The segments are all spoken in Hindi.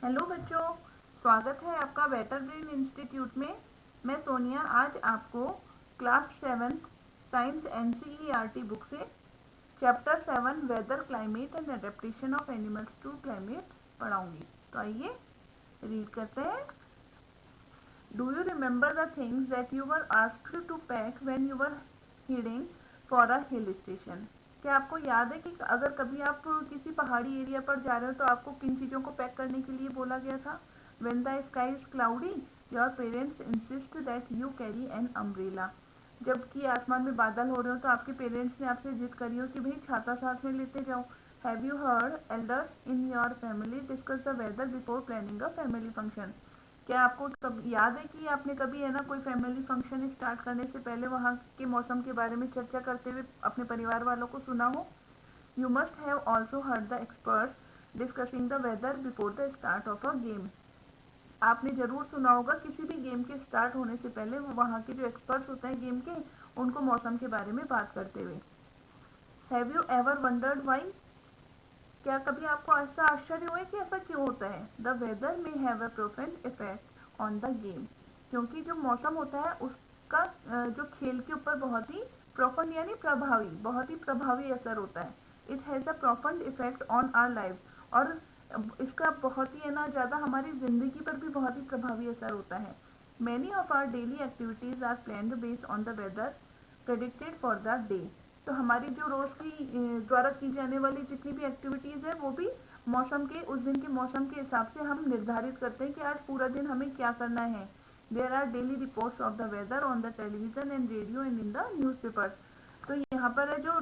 हेलो बच्चों, स्वागत है आपका बेटर ब्रेन इंस्टीट्यूट में। मैं सोनिया आज आपको क्लास 7 साइंस एनसीईआरटी बुक से chapter 7 weather climate and adaptation of animals to climate पढ़ाऊंगी। तो आइए रीड करते हैं। Do you remember the things that you were asked to pack when you were heading for a hill station? क्या आपको याद है कि अगर कभी आप किसी पहाड़ी एरिया पर जा रहे हो तो आपको किन चीज़ों को पैक करने के लिए बोला गया था? When the sky is cloudy, your parents insist that you carry an umbrella. जबकि आसमान में बादल हो रहे हो तो आपके पेरेंट्स ने आपसे जिद करी हो कि भाई छाता साथ में लेते जाओ। Have you heard elders in your family discuss the weather before planning a family function? क्या आपको कब याद है कि आपने कभी है ना कोई फैमिली फंक्शन स्टार्ट करने से पहले वहाँ के मौसम के बारे में चर्चा करते हुए अपने परिवार वालों को सुना हो? You must have also heard the experts discussing the weather before the start of a game. आपने जरूर सुना होगा किसी भी गेम के स्टार्ट होने से पहले वो वहाँ के जो एक्सपर्ट्स होते हैं गेम के, उनको मौसम के बारे में बात करते हुए। Have you ever wondered Y? क्या कभी आपको ऐसा आश्चर्य हुआ है कि ऐसा क्यों होता है? The weather may have a profound effect on the game. क्योंकि जो मौसम होता है उसका जो खेल के ऊपर बहुत ही प्रोफंड यानी प्रभावी, बहुत ही प्रभावी असर होता है। It has a profound effect on our lives. और इसका बहुत ही है ना ज़्यादा हमारी ज़िंदगी पर भी बहुत ही प्रभावी असर होता है। Many of our daily activities are planned based on the weather predicted for the day. तो हमारी जो रोज़ की द्वारा की जाने वाली जितनी भी एक्टिविटीज़ है वो भी मौसम के, उस दिन के मौसम के हिसाब से हम निर्धारित करते हैं कि आज पूरा दिन हमें क्या करना है। There are daily reports of the weather on the television and radio and in the newspapers. तो यहाँ पर है जो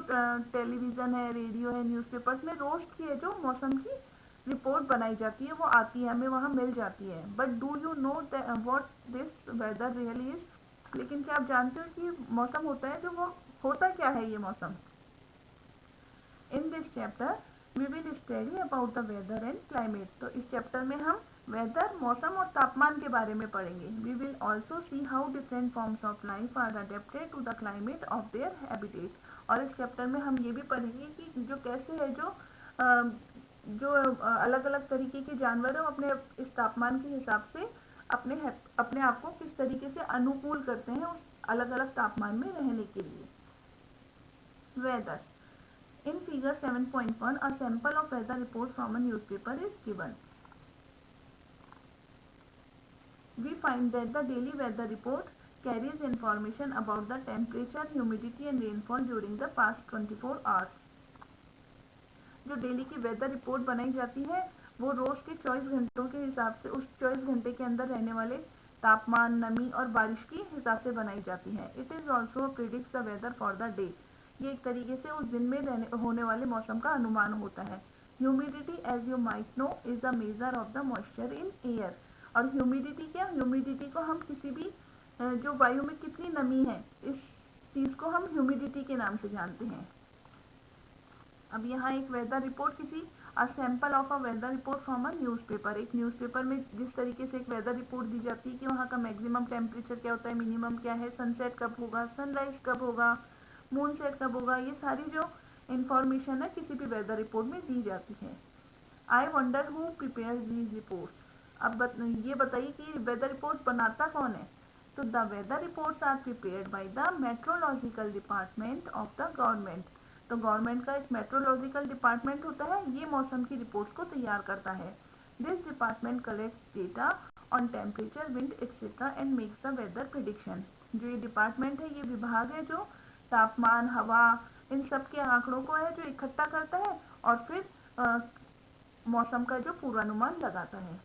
टेलीविज़न है, रेडियो है, न्यूज़पेपर्स में रोज़ की है जो मौसम की रिपोर्ट बनाई जाती है, वो आती है, हमें वहाँ मिल जाती है। But do you know what this weather really is? लेकिन क्या आप जानते हो कि मौसम होता है जो वो होता क्या है ये मौसम? In this chapter we will study about the weather and climate. तो इस चैप्टर में हम वेदर, मौसम और तापमान के बारे में पढ़ेंगे। We will also see how different forms of life are adapted to the climate of their habitat. और इस चैप्टर में हम ये भी पढ़ेंगे कि जो कैसे है जो अलग अलग तरीके के जानवर हैं अपने इस तापमान के हिसाब से अपने अपने आप को किस तरीके से अनुकूल करते हैं उस अलग अलग तापमान में रहने के लिए। Weather in figure 7.1 a sample of weather report from a newspaper is given. We find that the daily weather report carries information about the temperature, humidity and rainfall during the past 24 hours. जो डेली की वेदर रिपोर्ट बनाई जाती है वो रोज के 24 घंटों के हिसाब से उस 24 घंटे के अंदर रहने वाले तापमान, नमी और बारिश के हिसाब से बनाई जाती है। It is also predicts the weather for the day. ये एक तरीके से उस दिन में होने वाले मौसम का अनुमान होता है। Humidity as you might know is a measure of the moisture in air. और ह्यूमिडिटी क्या? ह्यूमिडिटी को हम किसी भी जो वायु में कितनी नमी है इस चीज़ को हम ह्यूमिडिटी के नाम से जानते हैं। अब यहाँ एक वेदर रिपोर्ट किसी a sample of a weather report from a newspaper. एक न्यूज़पेपर में जिस तरीके से एक वेदर रिपोर्ट दी जाती है कि वहाँ का मैक्सिमम टेम्परेचर क्या होता है, मिनिमम क्या है, सनसेट कब होगा, सनराइज कब होगा, मून सेट कब होगा, ये सारी जो इंफॉर्मेशन है किसी भी वेदर रिपोर्ट में दी जाती है। I wonder who prepares these reports. अब ये बताइए कि वेदर रिपोर्ट बनाता कौन है? तो the weather reports are prepared by the meteorological department of the government. तो गवर्नमेंट का एक मेट्रोलॉजिकल डिपार्टमेंट होता है, ये मौसम की रिपोर्ट्स को तैयार करता है। This department collects data on temperature, wind etcetera and makes the weather prediction. जो ये डिपार्टमेंट है, ये विभाग है जो तापमान, हवा, इन सब के आंकड़ों को है जो इकट्ठा करता है और फिर मौसम का जो पूर्वानुमान लगाता है।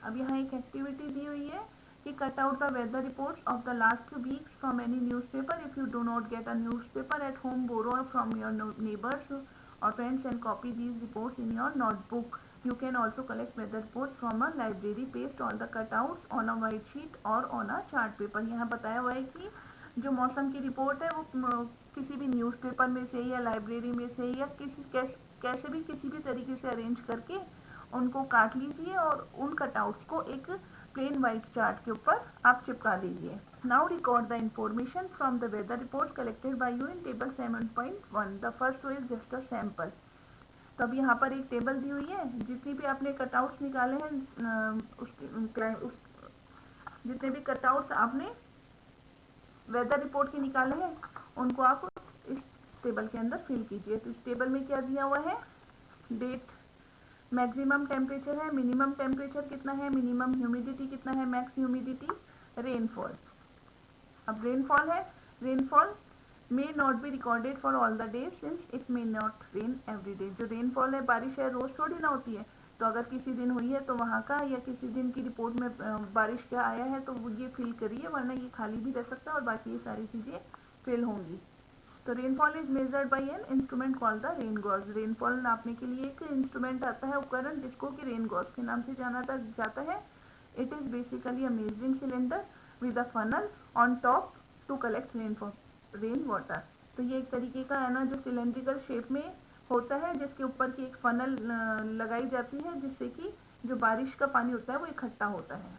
अब यहाँ एक एक्टिविटी दी हुई है कि cut out the weather reports of the last weeks from any newspaper. If you do not get a newspaper at home, borrow from your neighbours और friends and copy these reports in your notebook. You can also collect weather reports from a library. Paste all the cutouts on a white sheet or on a chart paper. यहाँ बताया हुआ है कि जो मौसम की रिपोर्ट है वो किसी भी न्यूज़पेपर में से या लाइब्रेरी में से या कैसे भी किसी भी तरीके से अरेंज करके उनको काट लीजिए और उन कटआउट्स को एक प्लेन वाइट चार्ट के ऊपर आप चिपका दीजिए। Now record the information from the weather reports collected by you in table 7.1. The first is just a sample. तो अब यहाँ पर एक टेबल दी हुई है, जितनी भी आपने कटआउट्स निकाले हैं जितने भी कटआउट्स आपने वेदर रिपोर्ट के निकाले हैं उनको आप इस टेबल के अंदर फिल कीजिए। तो इस टेबल में क्या दिया हुआ है, डेट, मैक्सिमम टेम्परेचर है, मिनिमम टेम्परेचर कितना है, मिनिमम ह्यूमिडिटी कितना है, मैक्स ह्यूमिडिटी, रेनफॉल। अब रेनफॉल है, rainfall may not be recorded for all the days since it may not rain every day. जो रेनफॉल है, बारिश है, रोज थोड़ी ना होती है, तो अगर किसी दिन हुई है तो वहाँ का या किसी दिन की रिपोर्ट में बारिश क्या आया है तो ये फिल करिए, वरना ये खाली भी रह सकता है और बाकी ये सारी चीज़ें फिल होंगी। तो rainfall is measured by an instrument called the rain gauge. Rainfall नापने के लिए एक इंस्ट्रूमेंट आता है, उपकरण, जिसको कि रेन गॉज के नाम से जाना जाता है। It is basically a measuring cylinder with a funnel on top to collect rain water. तो ये एक तरीके का है ना, जो सिलेंड्रिकल शेप में होता है, जिसके ऊपर की एक फनल लगाई जाती है, जिससे कि जो बारिश का पानी होता है वो इकट्ठा होता है।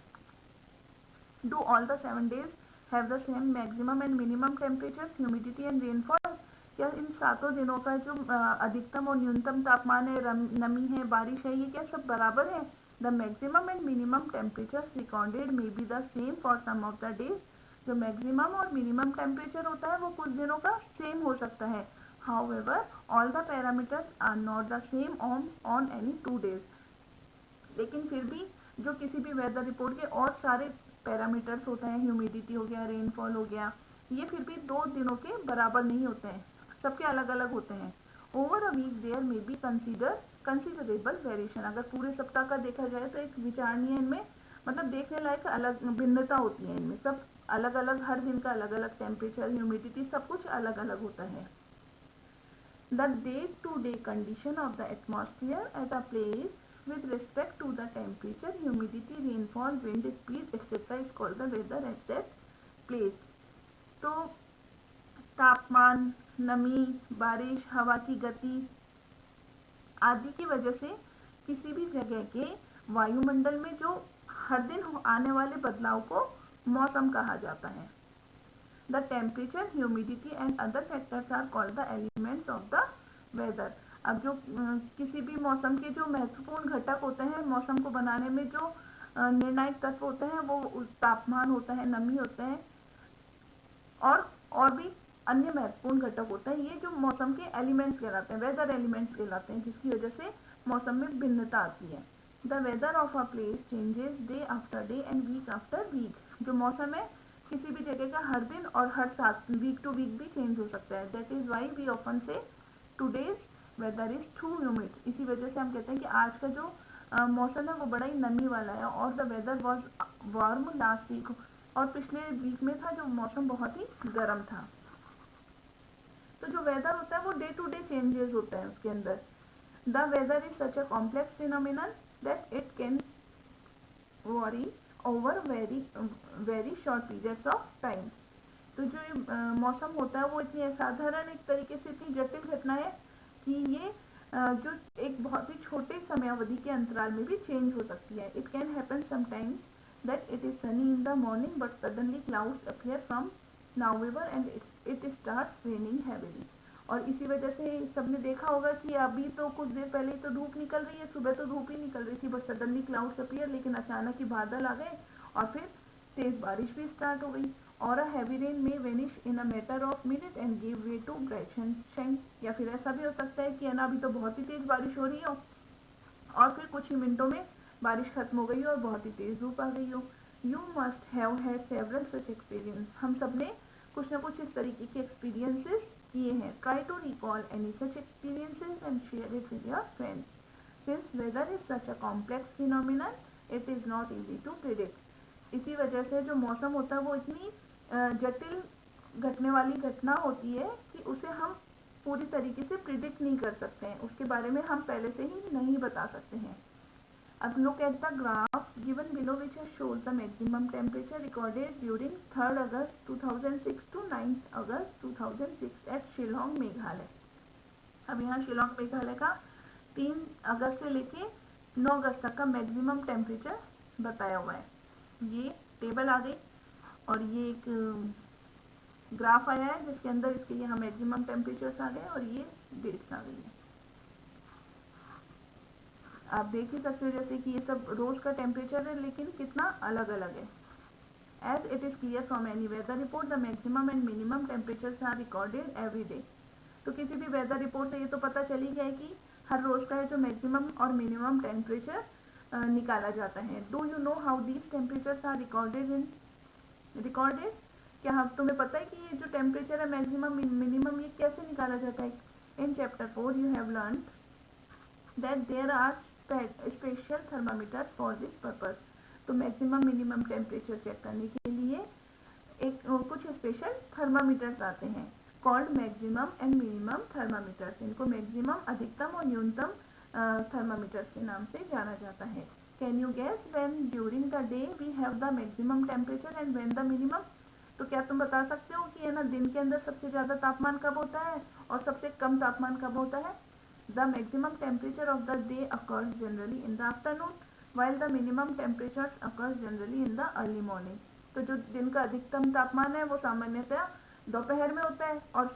Do all the 7 days have the same maximum and minimum temperatures, humidity and rainfall? क्या इन 7 दिनों का जो अधिकतम और न्यूनतम तापमान है, नमी है, बारिश है, ये क्या सब बराबर है? The maximum and minimum temperatures recorded may be the same for some of the days. जो मैक्सिमम और मिनिमम टेम्परेचर होता है वो कुछ दिनों का सेम हो सकता है। However all the parameters are not the same on any 2 days। लेकिन फिर भी जो किसी भी वेदर रिपोर्ट के और सारे पैरामीटर्स होते हैं, ह्यूमिडिटी हो गया, रेनफॉल हो गया, ये फिर भी 2 दिनों के बराबर नहीं होते हैं, सबके अलग अलग होते हैं। Over a week there may be considerable variation. अगर पूरे सप्ताह का देखा जाए तो एक विचारणीय इनमें, मतलब देखने लायक अलग भिन्नता होती है इनमें, सब अलग अलग, हर दिन का अलग अलग टेम्परेचर, ह्यूमिडिटी, सब कुछ अलग अलग होता है। The day-to-day condition of the atmosphere at a place with respect to the temperature, humidity, rainfall, wind speed, etc. is called the weather at that place. तो तापमान, नमी, बारिश, हवा की गति आदि की वजह से किसी भी जगह के वायुमंडल में जो हर दिन आने वाले बदलाव को मौसम कहा जाता है। The temperature, humidity and other factors are called the elements of the weather. अब जो किसी भी मौसम के जो महत्वपूर्ण घटक होते हैं, मौसम को बनाने में जो निर्णायक तत्व होते हैं, वो तापमान होता है, नमी होते हैं और भी अन्य महत्वपूर्ण घटक होते हैं। ये जो मौसम के एलिमेंट्स कहलाते हैं, वेदर एलिमेंट्स कहलाते हैं, जिसकी वजह से मौसम में भिन्नता आती है। The weather of a place changes day after day and week after week. जो मौसम है किसी भी जगह का हर दिन और हर साथ, वीक टू वीक भी चेंज हो सकता है। That is why we often say today's weather is too humid. इसी वजह से हम कहते हैं कि आज का जो मौसम है वो बड़ा ही नमी वाला है, और the weather was warm last week, और पिछले वीक में था जो मौसम बहुत ही गर्म था। तो जो वेदर होता है वो डे टू डे चेंजेस होता है उसके अंदर। The weather is such a complex phenomenon that it can vary over very short periods of time. तो जो मौसम होता है वो इतनी असाधारण, एक तरीके से इतनी जटिल घटना है कि ये जो एक बहुत ही छोटे समयावधि के अंतराल में भी चेंज हो सकती है। It can happen sometimes that it is sunny in the morning but suddenly clouds appear from nowhere and it starts raining heavily। और इसी वजह से सबने देखा होगा कि अभी तो कुछ देर पहले तो धूप निकल रही है, सुबह तो धूप ही निकल रही थी, बट सडनली क्लाउड्स अपीयर, लेकिन अचानक ही बादल आ गए और फिर तेज बारिश भी स्टार्ट हो गई। और a heavy rain may vanish in a matter of minute and give way to bright sunshine. या फिर ऐसा भी हो सकता है कि है ना, अभी तो बहुत ही तेज बारिश हो रही हो और फिर कुछ ही मिनटों में बारिश खत्म हो गई हो और बहुत ही तेज धूप आ गई हो। You must have had several such experience. हम सब ने कुछ ना कुछ इस तरीके के एक्सपीरियंसेस किए हैं। Try to recall any such experiences and share it with your friends. Since weather is such a complex phenomenon it is not easy to predict. इसी वजह से जो मौसम होता है वो इतनी जटिल घटने वाली घटना होती है कि उसे हम पूरी तरीके से प्रिडिक्ट नहीं कर सकते हैं, उसके बारे में हम पहले से ही नहीं बता सकते हैं। अब look at the graph given below which shows the maximum temperature recorded during 3 August 2006 to 9 August 2006 at Shillong Meghalaya. अब यहाँ शिलोंग मेघालय का 3 अगस्त से लेके 9 अगस्त तक का मैक्सिमम टेम्परेचर बताया हुआ है। ये टेबल आ गई और ये एक ग्राफ आया है जिसके अंदर इसके यहाँ मैक्सिमम टेम्परेचर्स आ गए और ये डेट्स आ गई है। आप देख ही सकते हो जैसे कि ये सब रोज का टेम्परेचर है लेकिन कितना अलग अलग है। As it is clear from any weather report, the maximum and minimum temperatures are recorded every day. तो किसी भी वेदर रिपोर्ट से ये तो पता चल ही गया कि हर रोज का है जो मैक्सिमम और मिनिमम टेम्परेचर निकाला जाता है। Do you know how these temperatures are recorded? क्या हम तुम्हें पता है कि ये जो टेम्परेचर है मैक्सिमम मिनिमम ये कैसे निकाला जाता है? In chapter 4 you have learn that there are special thermometers for this purpose. तो मैक्सिमम मिनिमम टेम्परेचर चेक करने के लिए एक कुछ स्पेशल थर्मामीटर्स आते हैं called maximum and minimum thermometers. इनको मैक्सिमम अधिकतम और न्यूनतम थर्मामीटर्स के नाम से जाना जाता है। Can you guess when during the day we have the maximum temperature and when the minimum? तो क्या तुम बता सकते हो कि है ना दिन के अंदर सबसे ज़्यादा तापमान कब होता है और सबसे कम तापमान कब होता है? The maximum temperature of the day occurs generally in the afternoon while the minimum temperatures occurs generally in the early morning। तो जो दिन का अधिकतम तापमान है वो सामान्यतः दोपहर में होता है और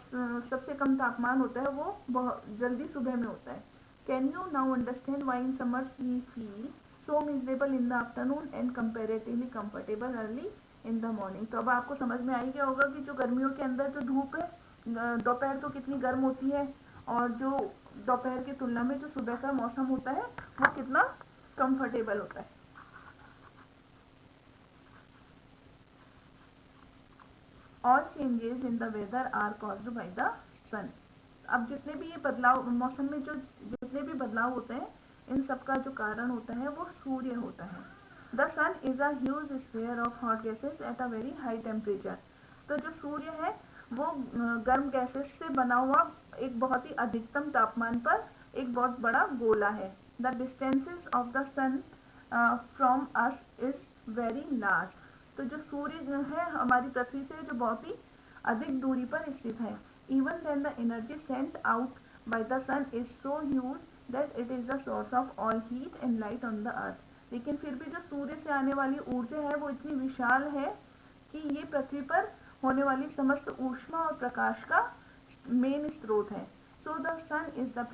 सबसे कम तापमान होता है वो बहुत जल्दी सुबह में होता है। Can you now understand why in summers we feel so miserable in the afternoon and comparatively comfortable early in the morning? तो अब आपको समझ में आ ही गया होगा कि जो गर्मियों के अंदर जो धूप है दोपहर तो कितनी गर्म होती है और जो दोपहर की तुलना में जो सुबह का मौसम होता है वो कितना कंफर्टेबल होता है। All changes in the weather are caused by the sun. अब जितने भी ये बदलाव मौसम में जो जितने भी बदलाव होते हैं इन सब का जो कारण होता है वो सूर्य होता है। The sun is a huge sphere of hot gases at a very high temperature. तो जो सूर्य है वो गर्म गैसेस से बना हुआ एक बहुत ही अधिकतम तापमान पर एक बहुत बड़ा गोला है। The distances of the sun from us is very large. तो जो सूर्य है हमारी पृथ्वी से जो बहुत ही अधिक दूरी पर स्थित है। Even then the energy sent out by the sun is so huge that it is the source of all heat and light on the earth. लेकिन फिर भी जो सूर्य से आने वाली ऊर्जा है वो इतनी विशाल है कि ये पृथ्वी पर होने वाली समस्त ऊष्मा और प्रकाश का मेन स्रोत है। So the sun is the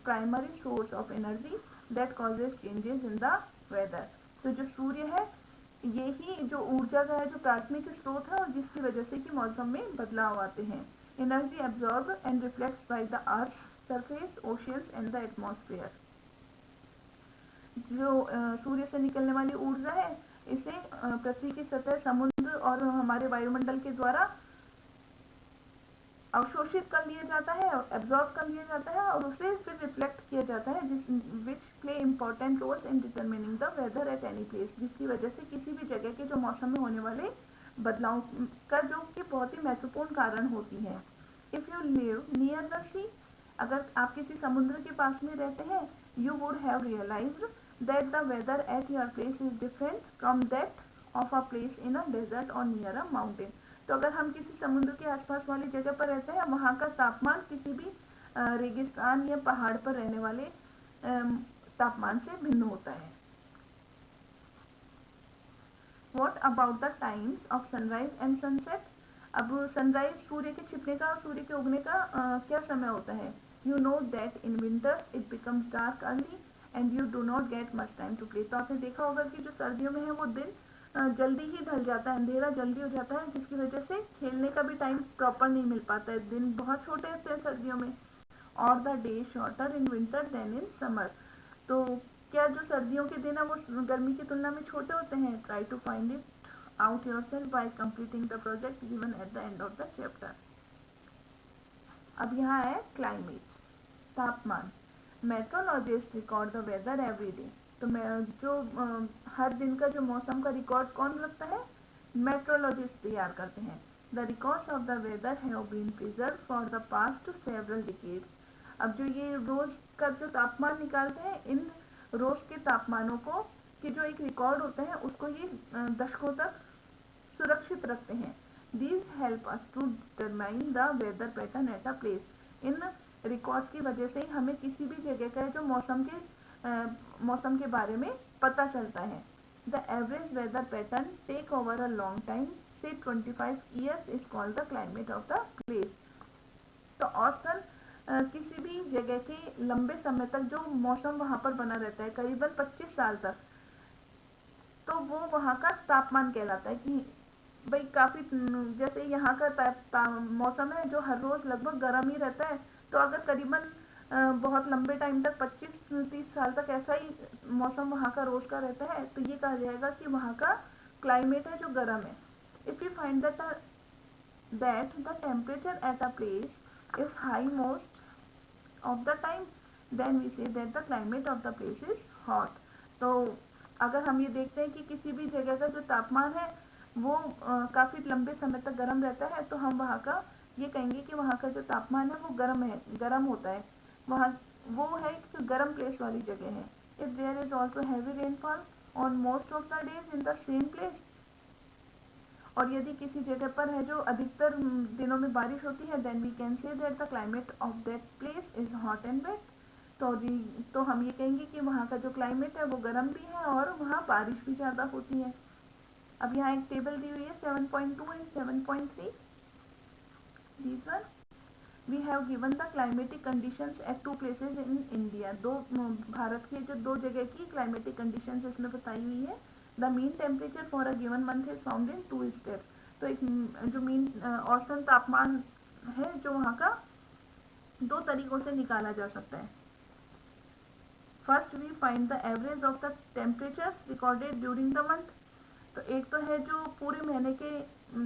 primary source of energy that causes changes in the weather. तो जो सूर्य है यही जो ऊर्जा का है जो प्राथमिक स्रोत है और जिसकी वजह से कि मौसम में बदलाव आते हैं। Energy absorb and reflects by the earth surface oceans and the atmosphere. जो सूर्य से निकलने वाली ऊर्जा है इसे पृथ्वी की सतह समुद्र और हमारे वायुमंडल के द्वारा अवशोषित कर लिया जाता है एब्जॉर्ब कर लिया जाता है और उसे फिर रिफ्लेक्ट किया जाता है जिस which play important roles in determining the weather at any place. जिसकी वजह से किसी भी जगह के जो मौसम में होने वाले बदलाव का जो कि बहुत ही महत्वपूर्ण कारण होती है। If you live near the sea, अगर आप किसी समुद्र के पास में रहते हैं you would have realised that the weather at your place is different from that of a place in a desert और नियर अ माउंटेन। तो अगर हम किसी समुद्र के आसपास वाली जगह पर रहते हैं वहाँ का तापमान किसी भी रेगिस्तान या पहाड़ पर रहने वाले तापमान से भिन्न होता है। What about the times of sunrise and sunset? अब सनराइज सूर्य के छिपने का और सूर्य के उगने का क्या समय होता है? You know that in winters it becomes dark early and you do not get much time to play. तो आपने देखा होगा कि जो सर्दियों में है वो दिन जल्दी ही ढल जाता है, अंधेरा जल्दी हो जाता है जिसकी वजह से खेलने का भी टाइम प्रॉपर नहीं मिल पाता है, दिन बहुत छोटे होते हैं सर्दियों में। और the day shorter in winter than in summer. तो क्या जो सर्दियों के दिन है वो गर्मी की तुलना में छोटे होते हैं? Try to find it out yourself by completing the project given at the end of the chapter। अब यहाँ है क्लाइमेट, तापमान। Meteorologist record the weather every day. तो जो हर दिन का जो मौसम का रिकॉर्ड कौन रखता है? मेट्रोलॉजिस्ट तैयार करते हैं। The records of the weather have been preserve for the past several decades. अब जो ये रोज का जो तापमान निकालते हैं इन रोज के तापमानों को कि जो एक रिकॉर्ड होता है उसको ये दशकों तक सुरक्षित रखते हैं। These help us to determine the weather pattern at a place. इन रिकॉर्ड्स की वजह से ही हमें किसी भी जगह का जो मौसम के बारे में पता चलता है। The average weather pattern take over a long time say 25 years is called the climate of the place. तो औसतन किसी भी जगह के लंबे समय तक जो मौसम वहाँ पर बना रहता है करीबन 25 साल तक, तो वो वहाँ का तापमान कहलाता है कि भाई काफ़ी, जैसे यहाँ का मौसम है जो हर रोज़ लगभग गर्म ही रहता है, तो अगर करीबन बहुत लंबे टाइम तक 25-30 साल तक ऐसा ही मौसम वहाँ का रोज़ का रहता है, तो ये कहा जाएगा कि वहाँ का क्लाइमेट है जो गर्म है. If you find that the temperature at a place is high most of the time, then we say that the climate of the place is hot. तो अगर हम ये देखते हैं कि किसी भी जगह का जो तापमान है वो काफ़ी लंबे समय तक गर्म रहता है, तो हम वहाँ का ये कहेंगे कि वहाँ का जो तापमान है वो गर्म होता है, वहाँ वो है एक गर्म प्लेस वाली जगह है. If there is also heavy rainfall on most of the days in the same place, और यदि किसी जगह पर है जो अधिकतर दिनों में बारिश होती है, then we can say that the climate of that place is hot and wet. तो हम ये कहेंगे कि वहाँ का जो क्लाइमेट है वो गर्म भी है और वहाँ बारिश भी ज़्यादा होती है. अब यहाँ एक टेबल दी हुई है 7.2 and 7.3. These one we have given the climatic conditions at two places in India. Bharat के जो दो जगह की क्लाइमेटिक कंडीशंस इसमें बताई हुई है. The mean temperature for a given month is found in 2 steps. तो एक जो मीन औसतन तापमान है जो वहाँ का 2 तरीकों से निकाला जा सकता है. First we find the average of the temperatures recorded during the month. तो एक तो है जो पूरे महीने के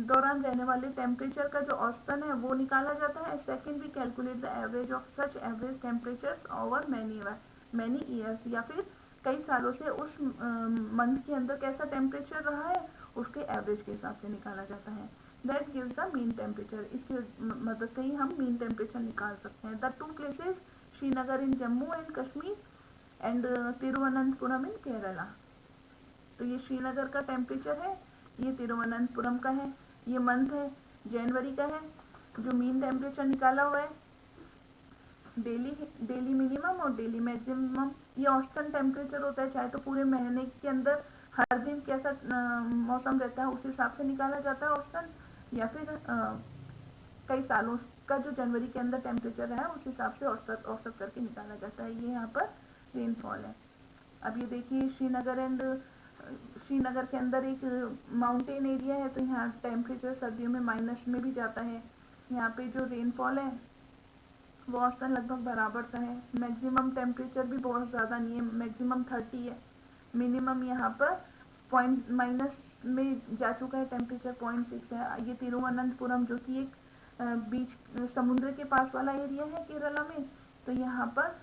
दौरान रहने वाले टेम्परेचर का जो औसतन है वो निकाला जाता है. Second we calculate the average of such average temperatures over many years, या फिर कई सालों से उस मंथ के अंदर कैसा टेम्परेचर रहा है उसके एवरेज के हिसाब से निकाला जाता है. That gives the mean temperature. इसकी मदद से ही हम मीन टेम्परेचर निकाल सकते हैं. The two places Srinagar in Jammu and Kashmir and Thiruvananthapuram in Kerala. तो ये श्रीनगर का टेम्परेचर है, ये तिरुवनंतपुरम का है, ये मंथ है जनवरी का है. जो मीन टेम्परेचर निकाला हुआ है डेली मिनिमम और डेली मैक्सिमम, ये औसतन टेम्परेचर होता है, चाहे तो पूरे महीने के अंदर हर दिन कैसा मौसम रहता है उस हिसाब से निकाला जाता है औसतन, या फिर कई सालों का जो जनवरी के अंदर टेम्परेचर है उस हिसाब से औसत करके निकाला जाता है. ये यहाँ पर रेनफॉल है. अब ये देखिए श्रीनगर के अंदर एक माउंटेन एरिया है, तो यहाँ टेम्परेचर सर्दियों में माइनस में भी जाता है. यहाँ पे जो रेनफॉल है वो औसतन लगभग बराबर सा है. मैक्सिमम टेम्परेचर भी बहुत ज़्यादा नहीं है, मैक्सिमम 30 है, मिनिमम यहाँ पर पॉइंट माइनस में जा चुका है, टेम्परेचर 0.6 है. ये तिरुवनंतपुरम जो कि एक बीच समुद्र के पास वाला एरिया है केरला में, तो यहाँ पर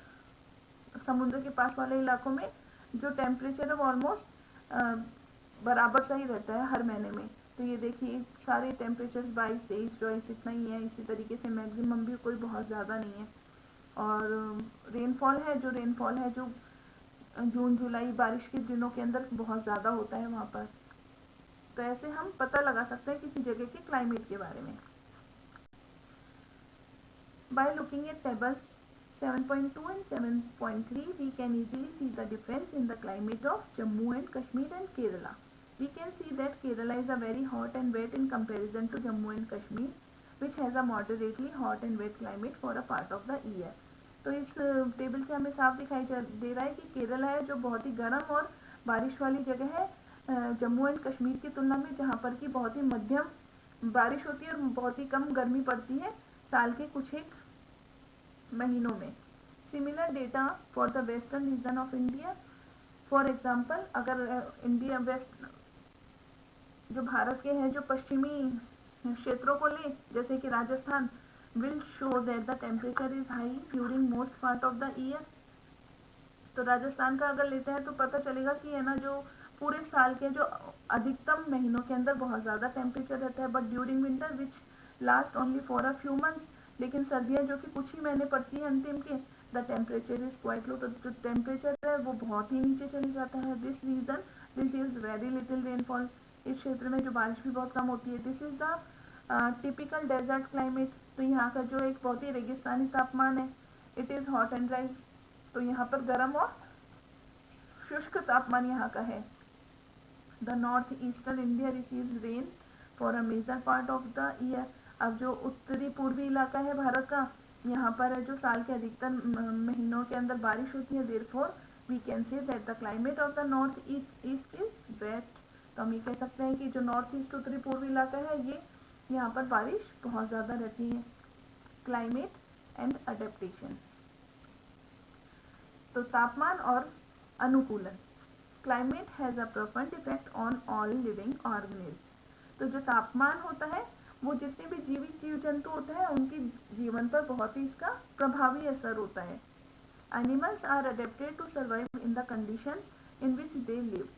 समुद्र के पास वाले इलाकों में जो टेम्परेचर है वो ऑलमोस्ट बराबर सा ही रहता है हर महीने में. तो ये देखिए सारे टेम्परेचर्स 22, 23, 24 इतना ही है. इसी तरीके से मैक्सिमम भी कोई बहुत ज़्यादा नहीं है. और रेनफॉल है जो जून जुलाई बारिश के दिनों के अंदर बहुत ज़्यादा होता है वहाँ पर. तो ऐसे हम पता लगा सकते हैं किसी जगह के क्लाइमेट के बारे में. By looking at tables 7.2 and 7.3, we can easily see the difference in the climate of Jammu and Kashmir and Kerala. We can see that Kerala is a very hot and wet in comparison to Jammu and Kashmir, which has a moderately hot and wet climate for a part of the year. तो इस टेबल से हमें साफ दिखाई दे रहा है कि केरला है जो बहुत ही गर्म और बारिश वाली जगह है जम्मू एंड कश्मीर की तुलना में, जहाँ पर कि बहुत ही मध्यम बारिश होती है और बहुत ही कम गर्मी पड़ती है साल के कुछ एक महीनों में. Similar data for the western region of India. For example अगर इंडिया वेस्ट जो भारत के हैं जो पश्चिमी क्षेत्रों को ले, जैसे कि Rajasthan, will show that the temperature is high during most part of the year. तो राजस्थान का अगर लेते हैं तो पता चलेगा कि है ना जो पूरे साल के जो अधिकतम महीनों के अंदर बहुत ज़्यादा टेम्परेचर रहता है, but during winter which last only for a few months. लेकिन सर्दियाँ जो कि कुछ ही महीने पड़ती है अंतिम के, the temperature is quite low. तो जो टेम्परेचर है वो बहुत ही नीचे चली जाता है. This region receives very little rainfall. इस क्षेत्र में जो बारिश भी बहुत कम होती है. This is the typical desert climate. तो यहाँ का जो एक बहुत ही रेगिस्तानी तापमान है, it is hot and dry. तो यहाँ पर गर्म और शुष्क तापमान यहाँ का है. The north eastern India receives rain for a major part of the year. अब जो उत्तरी पूर्वी इलाका है भारत का, यहाँ पर जो साल के अधिकतर महीनों के अंदर बारिश होती है, therefore we can say that the climate of the north east is wet. तो हम ये कह सकते हैं कि जो नॉर्थ ईस्ट उत्तरी पूर्वी इलाका है ये यहाँ पर बारिश बहुत ज़्यादा रहती है। क्लाइमेट एंड अडेप्टेशन, तो तापमान और अनुकूलन। Climate has a profound effect on all living organism. तो जो तापमान होता है वो जितने भी जीवित जीव जंतु होते हैं उनके जीवन पर बहुत ही इसका प्रभावी असर होता है। Animals are adapted to survive in the conditions in which they live.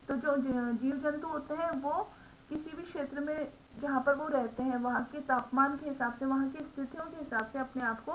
तो जो जीव जंतु होते हैं वो किसी भी क्षेत्र में जहाँ पर वो रहते हैं वहाँ के तापमान के हिसाब से, वहाँ की स्थितियों के हिसाब से अपने आप को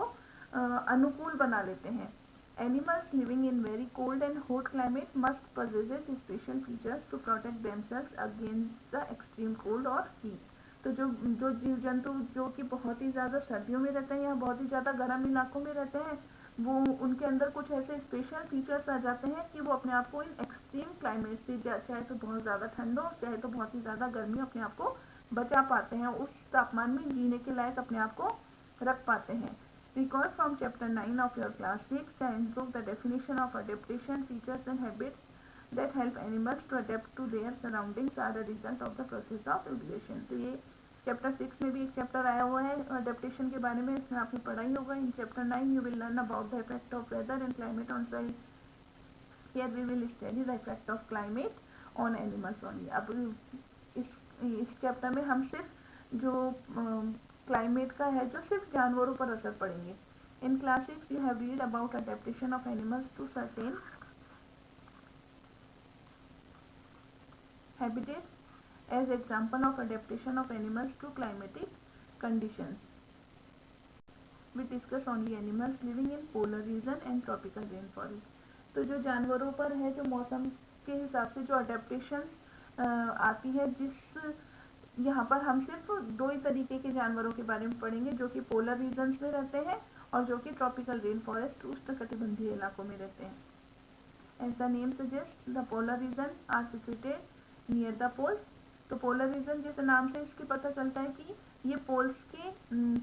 अनुकूल बना लेते हैं। Animals living in very cold and hot climate must possess special features to protect themselves against the extreme cold or heat। तो जो जीव जंतु जो कि बहुत ही ज़्यादा सर्दियों में रहते हैं या बहुत ही ज़्यादा गर्म इलाकों में रहते हैं, वो उनके अंदर कुछ ऐसे स्पेशल फीचर्स आ जाते हैं कि वो अपने आप को इन एक्सट्रीम क्लाइमेट से, चाहे तो बहुत ज़्यादा ठंड हो चाहे तो बहुत ही ज़्यादा गर्मी, अपने आप को बचा पाते हैं, उस तापमान में जीने के लायक अपने आप को रख पाते हैं। Recall from chapter 9 of your class 6 science book the definition of adaptation, features and habits that help animals to adapt to their surroundings are a result of the process of evolution। तो ये चैप्टर 6 में भी एक चैप्टर आया हुआ है अडेप्टेशन के बारे में, इसमें आपने पढ़ा ही होगा। In chapter 9 you will learn about the effect of weather and climate on soil. Here we will study the effect of climate on animals only. अब इस चैप्टर में हम सिर्फ जो क्लाइमेट का है जो सिर्फ जानवरों पर असर पड़ेंगे। In class 6 you have read about adaptation of animals to certain habitats as example of adaptation of animals to climatic conditions. We discuss only animals living in polar region and tropical rainforest। तो जो जानवरों पर है, जो मौसम के हिसाब से जो अडेप्टेशंस आती है, जिस यहाँ पर हम सिर्फ दो ही तरीके के जानवरों के बारे में पढ़ेंगे, जो कि पोलर रीजन्स में रहते हैं और जो कि ट्रॉपिकल रेन फॉरेस्ट उष्णकटिबंधीय इलाकों में रहते हैं। As the name suggest the polar region are situated near the poles. तो पोलर रीजन जैसे नाम से इसके पता चलता है कि ये पोल्स के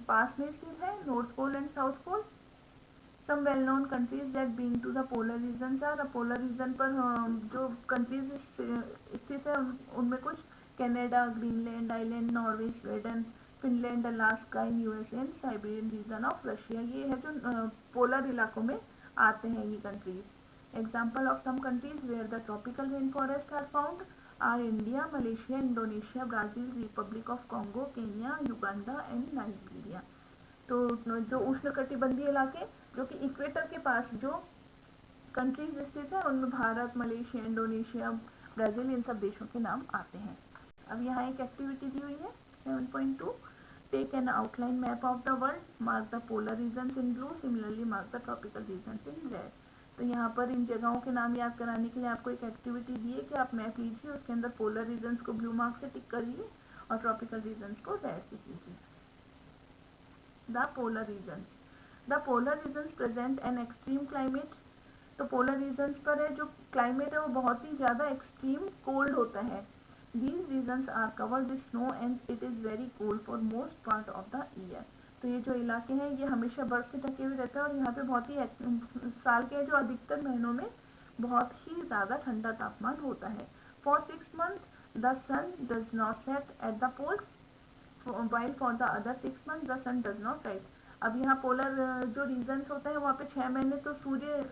पास में स्थित है, north pole and south pole. Some well known countries that being to the polar region are, polar region पर जो कंट्रीज स्थित है उनमें कुछ Canada, Greenland island, Norway, Sweden, Finland, Alaska in USA and Siberian region of Russia. ये है जो पोलर इलाकों में आते हैं ये countries. Example of some countries where the tropical rainforests are found are India, Malaysia, Indonesia, Brazil, Republic of Congo, Kenya, Uganda and Nigeria। तो जो उष्णकटिबंधीय इलाके जो कि इक्वेटर के पास जो कंट्रीज स्थित है उनमें भारत, मलेशिया, इंडोनेशिया, ब्राज़ील, इन सब देशों के नाम आते हैं। अब यहाँ एक एक्टिविटी दी हुई है 7.2, take an outline map of the world, mark the polar regions in blue, similarly mark the tropical regions in red. तो यहाँ पर इन जगहों के नाम याद कराने के लिए आपको एक एक्टिविटी दी है कि आप मैप लीजिए, उसके अंदर पोलर रीजन्स को ब्लू मार्क से टिक करिए और ट्रॉपिकल रीजन्स को रेड से कीजिए। The polar regions, the polar regions present an extreme climate. तो पोलर रीजन्स पर है जो क्लाइमेट है वो बहुत ही ज़्यादा एक्सट्रीम कोल्ड होता है। These regions are covered with snow and it is very cold for most part of the year. तो ये जो इलाके हैं ये हमेशा बर्फ से ढके हुए रहते हैं और यहाँ पे बहुत ही साल के जो अधिकतर महीनों में बहुत ही ज़्यादा ठंडा तापमान होता है। For 6 months the sun does not set at the poles while for the other 6 months the sun does not rise। अब यहाँ पोलर जो रीजन्स होते हैं वहाँ पे 6 महीने तो सूर्य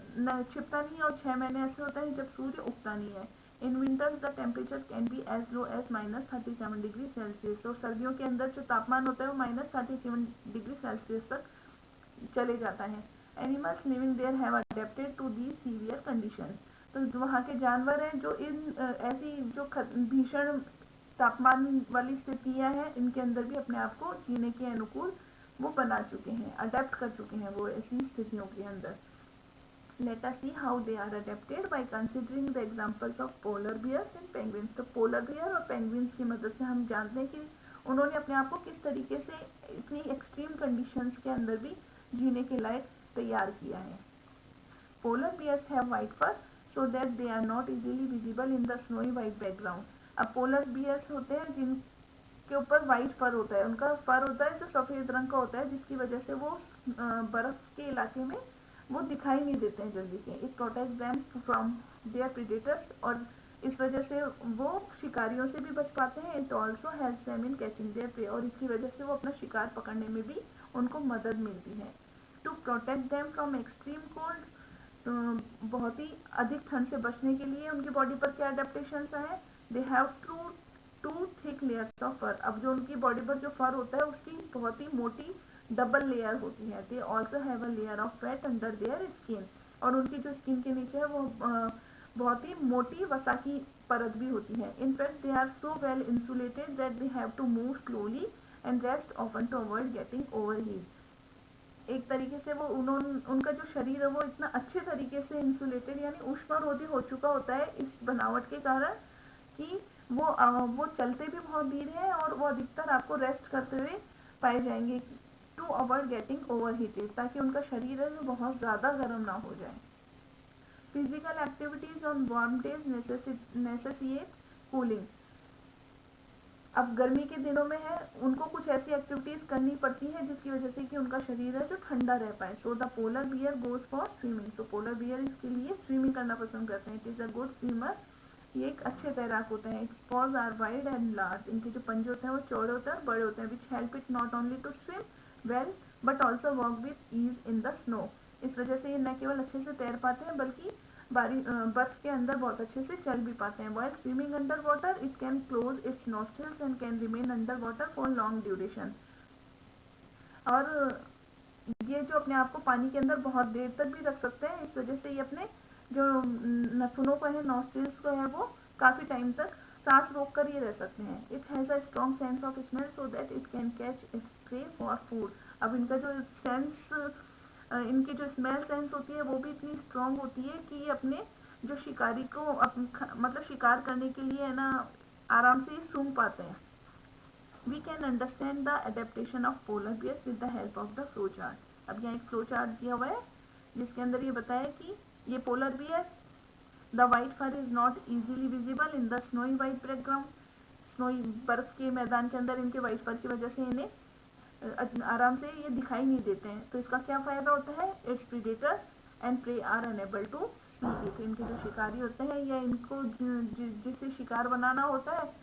छिपता नहीं है और 6 महीने ऐसे होता है जब सूर्य उगता नहीं है। In winters the temperature can be as low as -37 degree Celsius. और सर्दियों के अंदर जो तापमान होता है वो -37 डिग्री सेल्सियस तक चले जाता है। Animals living there have adapted to these severe conditions. तो वहाँ के जानवर हैं जो इन ऐसी जो भीषण तापमान वाली स्थितियाँ हैं इनके अंदर भी अपने आप को जीने के अनुकूल वो बना चुके हैं, अडेप्ट कर चुके हैं वो ऐसी स्थितियों के अंदर। Let us see how they are adapted by considering the examples of polar bears and penguins। तो polar bear और penguins की मदद से हम जानते हैं कि उन्होंने अपने आप को किस तरीके से इतनी एक्सट्रीम कंडीशंस के अंदर भी जीने के लायक तैयार किया है। Polar bears have white fur so that they are not easily visible in the snowy white background। अब पोलर बियर्स होते हैं के ऊपर वाइट फर होता है, उनका फर होता है जो सफ़ेद रंग का होता है, जिसकी वजह से वो बर्फ़ के इलाके में वो दिखाई नहीं देते हैं जल्दी से। It protects them from their predators, और इस वजह से वो शिकारियों से भी बच पाते हैं। It also helps them in catching there pray, और इसकी वजह से वो अपना शिकार पकड़ने में भी उनको मदद मिलती है। To protect them from extreme cold, तो बहुत ही अधिक ठंड से बचने के लिए उनकी बॉडी पर क्या अडेप्टेशंस हैं, they have two thick layers of fur. अब जो उनकी बॉडी पर जो फर होता है उसकी बहुत ही मोटी डबल लेयर होती है। They also have a layer of fat under their skin, और उनकी जो स्किन के नीचे है वो बहुत ही मोटी वसा की परत भी होती है। In fact they are so well insulated that they have to move slowly and rest often to avoid getting overheat. एक तरीके से वो उनका जो शरीर है वो इतना अच्छे तरीके से इंसुलेटेड यानी ऊष्मारोधी हो चुका होता है इस बनावट के कारण कि वो चलते भी बहुत धीरे हैं और वो अधिकतर आपको रेस्ट करते हुए पाए जाएंगे, टू अवॉइड गेटिंग ओवरहीटेड, ताकि उनका शरीर है जो बहुत ज़्यादा गर्म ना हो जाए। Physical activities on warm days necessitate cooling. अब गर्मी के दिनों में है उनको कुछ ऐसी एक्टिविटीज करनी पड़ती है जिसकी वजह से कि उनका शरीर है जो ठंडा रह पाए। So the polar bear goes for swimming, तो पोलर बियर इसके लिए स्विमिंग करना पसंद करते हैं। It is a good swimmer, ये एक अच्छे तैराक होते हैं। Its paws are wide and large, इनके जो पंजे होते हैं वो चौड़े होते हैं और बड़े होते हैं, which help it not only to swim well but also walk with ease in the snow. इस वजह से ये न केवल अच्छे से तैर पाते हैं बल्कि बर्फ के अंदर बहुत अच्छे से चल भी पाते हैं। While swimming under water it can close it's nostrils and can remain under water for long duration, और ये जो अपने आप को पानी के अंदर बहुत देर तक भी रख सकते हैं। इस वजह से ये अपने जो नथुनों को है, नॉस्ट्रल्स को है, वो काफ़ी टाइम तक सांस रोक कर ये रह सकते हैं। It has a strong sense of smell so that it can catch its pray for food. अब इनका जो सेंस, इनकी जो स्मेल सेंस होती है वो भी इतनी स्ट्रॉन्ग होती है कि ये अपने जो शिकारी को मतलब शिकार करने के लिए है ना आराम से ये सूंघ पाते हैं। We can understand the adaptation of polar bears with the help of the flow chart. अब यहाँ एक फ्लो चार्ट दिया हुआ है जिसके अंदर ये बताया कि ये polar bear, the white fur is not easily visible in the snowy white background. Snowy बर्फ के मैदान के अंदर इनके वाइट फर की वजह से इन्हें आराम से ये दिखाई नहीं देते हैं। तो इसका क्या फ़ायदा होता है, its predator and prey are unable to see it. इनके जो शिकारी होते हैं या इनको जिसे शिकार बनाना होता है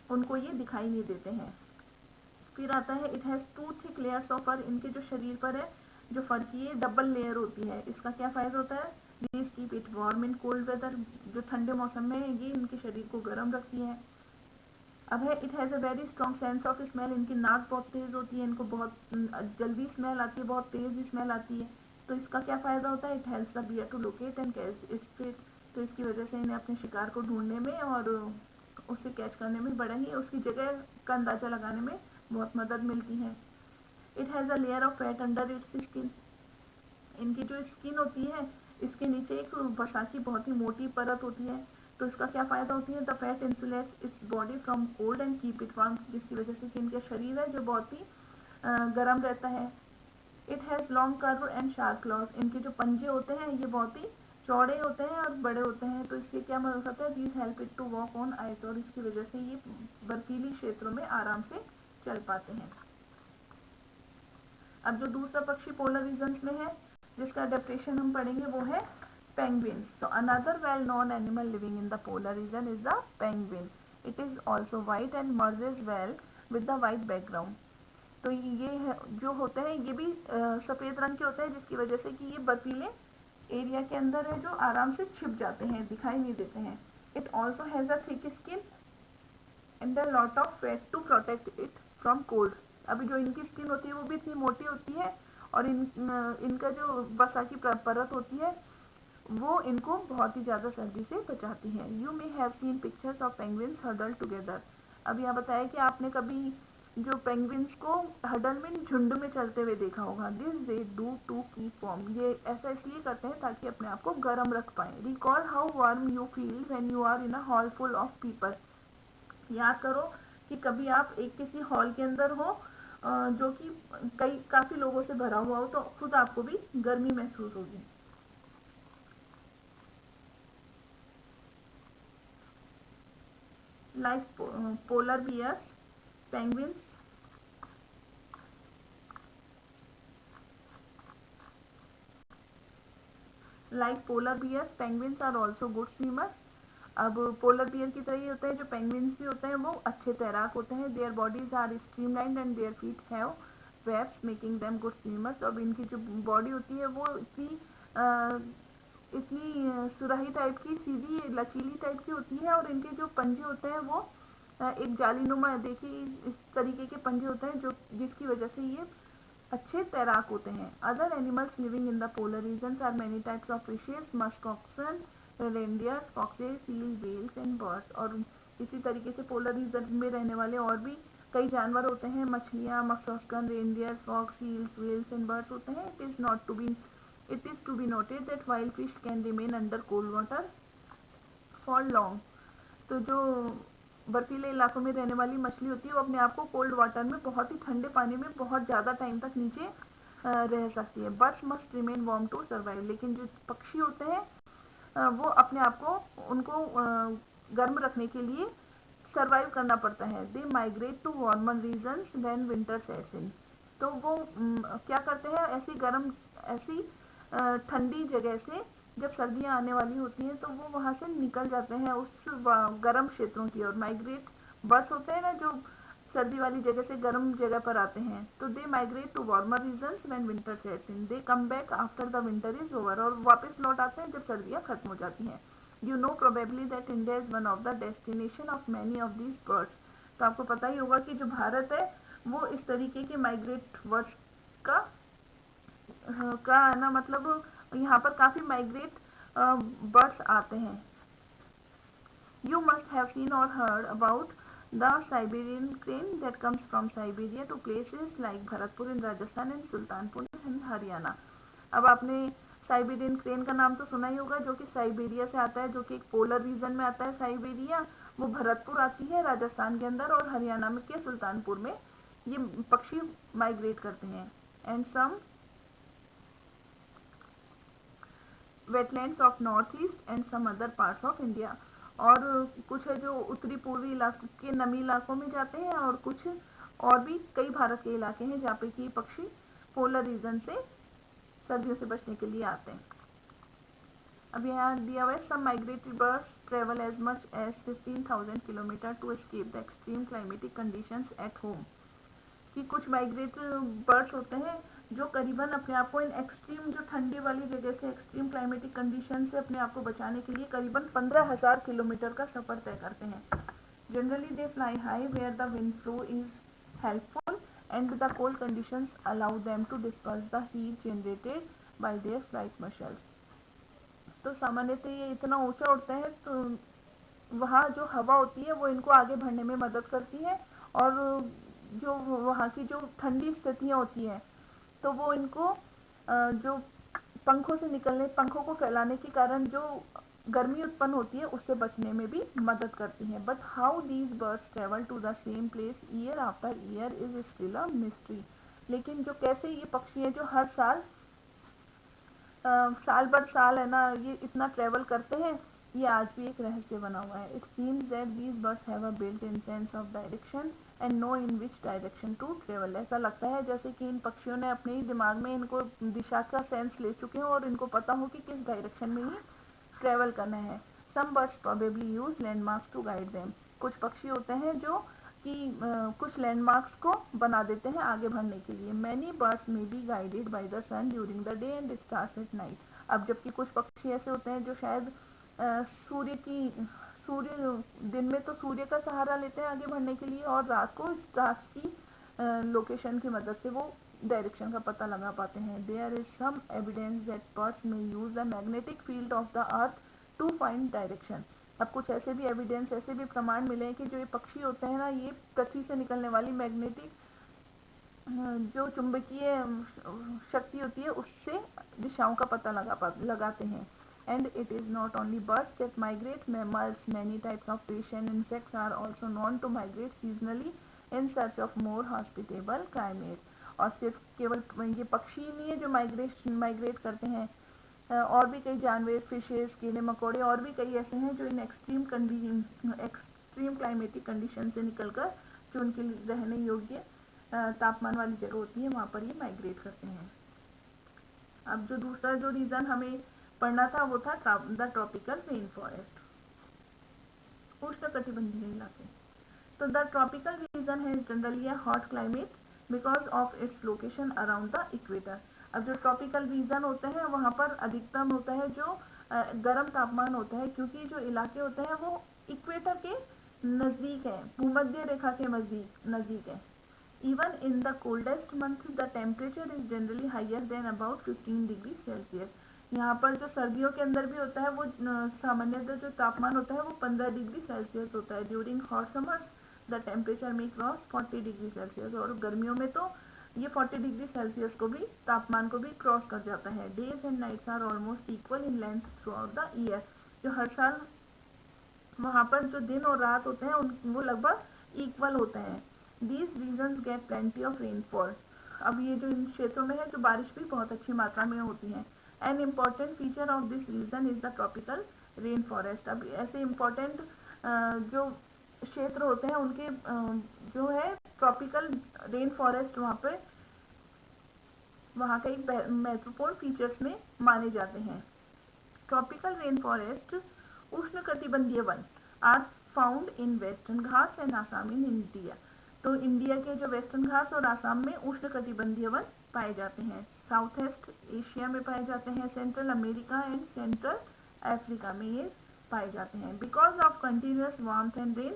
उनको ये दिखाई नहीं देते हैं। फिर आता है it has two thick layers of fur, इनके जो शरीर पर है जो फर की है डबल लेयर होती है। इसका क्या फ़ायदा होता है, these keep it warm in cold weather, जो ठंडे मौसम में ये इनके शरीर को गर्म रखती है। अब है it has a very strong sense of smell, इनकी नाक बहुत तेज़ होती है, इनको बहुत जल्दी स्मेल आती है, बहुत तेज़ स्मेल आती है। तो इसका क्या फ़ायदा होता है, it helps the bear to locate and catch its prey, तो इसकी वजह से इन्हें अपने शिकार को ढूंढने में और उसे कैच करने में बड़ा ही उसकी जगह का अंदाज़ा लगाने में बहुत मदद मिलती है। It has a layer of fat under its skin, इनकी जो स्किन होती है इसके नीचे एक वसा की बहुत ही मोटी परत होती है। तो इसका क्या फ़ायदा होती है, the fat insulates its body from cold and keep it warm, जिसकी वजह से कि इनका शरीर है जो बहुत ही गर्म रहता है। It has long curve and sharp clause, इनके जो पंजे होते हैं ये बहुत ही चौड़े होते हैं और बड़े होते हैं। तो इससे क्या मदद होता है, these help it to walk on ice, और इसकी वजह से ये बर्फीली क्षेत्रों में आराम से चल पाते हैं। अब जो दूसरा पक्षी पोलर रीजन्स में है जिसका अडेप्टेशन हम पढ़ेंगे वो है पेंगुइन्स। तो another well known animal living in the polar reason is the penguin. It is also white and merges well with the white background. तो ये है, जो होते हैं ये भी सफ़ेद रंग के होते हैं, जिसकी वजह से कि ये बर्फीले एरिया के अंदर है जो आराम से छिप जाते हैं, दिखाई नहीं देते हैं। It also has a thick skin and a lot of fat to protect it from cold. अभी जो इनकी स्किन होती है वो भी इतनी मोटी होती है और इनका जो वसा की परत होती है वो इनको बहुत ही ज़्यादा सर्दी से बचाती है। You may have seen pictures of penguins huddle together. अब यहाँ बताया कि आपने कभी जो पेंगुइन्स को हडल में झुंड में चलते हुए देखा होगा। This they do to keep warm, ये ऐसा इसलिए करते हैं ताकि अपने आप को गर्म रख पाए। Recall how warm you feel when you are in a hall full of people. याद करो कि कभी आप एक किसी हॉल के अंदर हो जो कि काफ़ी लोगों से भरा हुआ हो, तो खुद आपको भी गर्मी महसूस होगी। Like polar bears penguins, like polar bears, penguins are also good swimmers. अब पोलर बियर की तरह ही होते हैं जो पेंगुइन्स भी होते हैं, वो अच्छे तैराक होते हैं. Their bodies are streamlined and their feet have webs making them good swimmers. अब इनकी जो बॉडी होती है वो इतनी सुराही टाइप की, सीधी लचीली टाइप की होती है, और इनके जो पंजे होते हैं वो एक जालीनुमा, देखिए इस तरीके के पंजे होते हैं जो जिसकी वजह से ये अच्छे तैराक होते हैं. Other animals living in the polar regions are many types of fishes, musk oxen, reindeers, foxes, seal, whales and birds. और इसी तरीके से पोलर रीजन में रहने वाले और भी कई जानवर होते हैं, मछलियाँ, musk, reindeers, fox, seals, whales and birds होते हैं. It is to be noted that while fish can remain under cold water for long, तो जो बर्फीले इलाकों में रहने वाली मछली होती है वो अपने आप को कोल्ड वाटर में, बहुत ही ठंडे पानी में बहुत ज़्यादा टाइम तक नीचे रह सकती है. Birds must remain warm to survive. लेकिन जो पक्षी होते हैं वो अपने आप को, उनको गर्म रखने के लिए सर्वाइव करना पड़ता है. They migrate to warmer regions when winter sets in. तो वो क्या करते हैं, ऐसी ठंडी जगह से जब सर्दियाँ आने वाली होती हैं तो वो वहाँ से निकल जाते हैं उस गर्म क्षेत्रों की ओर. माइग्रेट बर्ड्स होते हैं ना जो सर्दी वाली जगह से गर्म जगह पर आते हैं, तो they migrate to warmer regions when winter sets in. They come back after the winter is over. और वापस लौट आते हैं जब सर्दियाँ खत्म हो जाती हैं. You know probably that India is one of the destination of many of these birds. तो आपको पता ही होगा कि जो भारत है वो इस तरीके के माइग्रेट बर्ड्स का ना, मतलब यहाँ पर काफ़ी माइग्रेट बर्ड्स आते हैं. You must have seen or heard about the Siberian crane that comes from Siberia to places like Bharatpur in Rajasthan and Sultanpur in Haryana. अब आपने साइबेरियन क्रेन का नाम तो सुना ही होगा, जो कि साइबेरिया से आता है, जो कि एक पोलर रीजन में आता है. साइबेरिया वो भरतपुर आती है राजस्थान के अंदर, और हरियाणा में के सुल्तानपुर में ये पक्षी माइग्रेट करते हैं. And some wetlands of north east and some other parts of India. और कुछ है जो उत्तरी पूर्वी इलाकों के नमी इलाकों में जाते हैं, और कुछ और भी कई भारत के इलाके हैं जहाँ पे कि पक्षी पोलर रीजन से सर्दियों से बचने के लिए आते हैं. अब यहाँ दिया हुआ है, some migratory birds travel as much as 15,000 kilometre to escape the extreme climatic conditions at home. कि कुछ माइग्रेटरी बर्ड्स होते हैं जो करीबन अपने आप को इन एक्सट्रीम, जो ठंडी वाली जगह से, एक्सट्रीम क्लाइमेटिक कंडीशन से अपने आप को बचाने के लिए करीबन 15,000 किलोमीटर का सफ़र तय करते हैं. Generally they fly high where the wind flow is helpful and the cold conditions allow them to disperse the heat generated by their flight muscles. तो सामान्यतः ये इतना ऊंचा उड़ते हैं तो वहाँ जो हवा होती है वो इनको आगे बढ़ने में मदद करती है, और जो वहाँ की जो ठंडी स्थितियाँ होती हैं तो वो इनको जो पंखों से निकलने, पंखों को फैलाने के कारण जो गर्मी उत्पन्न होती है उससे बचने में भी मदद करती हैं. But how these birds travel to the same place year after year is still a mystery. लेकिन जो कैसे ये पक्षी हैं जो हर साल साल भर साल है ना ये इतना ट्रेवल करते हैं, ये आज भी एक रहस्य बना हुआ है. It seems that these birds have a built in sense of direction and know in which direction to travel. ऐसा लगता है जैसे कि इन पक्षियों ने अपने ही दिमाग में इनको दिशा का सेंस ले चुके हैं और इनको पता हो कि किस डायरेक्शन में ही ट्रेवल करना है. Some birds probably use landmarks to guide them. कुछ पक्षी होते हैं जो कि कुछ लैंडमार्क्स को बना देते हैं आगे बढ़ने के लिए. Many birds may be guided by the sun during the day and stars at night. अब जबकि कुछ पक्षी ऐसे होते हैं जो शायद सूर्य दिन में तो सूर्य का सहारा लेते हैं आगे बढ़ने के लिए, और रात को स्टार्स की लोकेशन की मदद से वो डायरेक्शन का पता लगा पाते हैं. There is some evidence that birds may use the magnetic field of the earth to find direction. अब कुछ ऐसे भी एविडेंस, ऐसे भी प्रमाण मिले हैं कि जो ये पक्षी होते हैं ना, ये पृथ्वी से निकलने वाली मैग्नेटिक जो चुंबकीय शक्ति होती है उससे दिशाओं का पता लगाते हैं. And it is not only birds that migrate. Mammals, many types of fish and insects are also known to migrate seasonally in search of more hospitable climate. और सिर्फ केवल ये पक्षी ही नहीं है जो माइग्रेट करते हैं, और भी कई जानवर, फिशेस, कीड़े मकोड़े और भी कई ऐसे हैं जो इन एक्सट्रीम क्लाइमेटिक कंडीशन से निकलकर जो उनके रहने योग्य तापमान वाली जगह होती है वहाँ पर ये माइग्रेट करते हैं। अब जो दूसरा जो रीजन हमें पढ़ना था वो था द ट्रॉपिकल रेन फॉरेस्ट, उष्णकटिबंधीय इलाके। तो the tropical region has generally a hot climate because of its location around the equator. अब जो ट्रॉपिकल रीजन होते हैं वहाँ पर अधिकतम होता है जो गर्म तापमान होता है, क्योंकि जो इलाके होते हैं वो इक्वेटर के नज़दीक है, भूमध्य रेखा के नज़दीक है। Even in the coldest month, the temperature is generally higher than about 15 degree Celsius. यहाँ पर जो सर्दियों के अंदर भी होता है वो सामान्यतः जो तापमान होता है वो 15 डिग्री सेल्सियस होता है। During hot summers the temperature में क्रॉस 40 डिग्री सेल्सियस, और गर्मियों में तो ये 40 डिग्री सेल्सियस को भी तापमान को भी क्रॉस कर जाता है। Days and nights are almost equal in length throughout the year. जो हर साल वहाँ पर जो दिन और रात होते हैं वो लगभग इक्वल होते हैं। These regions get plenty of rainfall। अब ये जो इन क्षेत्रों में है जो बारिश भी बहुत अच्छी मात्रा में होती है। An important feature of this region is the tropical rain forest। अब ऐसे इम्पोर्टेंट जो क्षेत्र होते हैं उनके जो है ट्रॉपिकल रेन फॉरेस्ट वहाँ का एक महत्वपूर्ण फीचर्स में माने जाते हैं। ट्रॉपिकल रेन फॉरेस्ट उष्णकटिबंधीय वन are found in Western Ghats and Assam in India. तो इंडिया के जो वेस्टर्न घाट्स और आसाम में उष्णकटिबंधीय वन पाए जाते हैं। साउथ ईस्ट एशिया में पाए जाते हैं। Central America and Central Africa में ये पाए जाते हैं। Because of continuous warmth and rain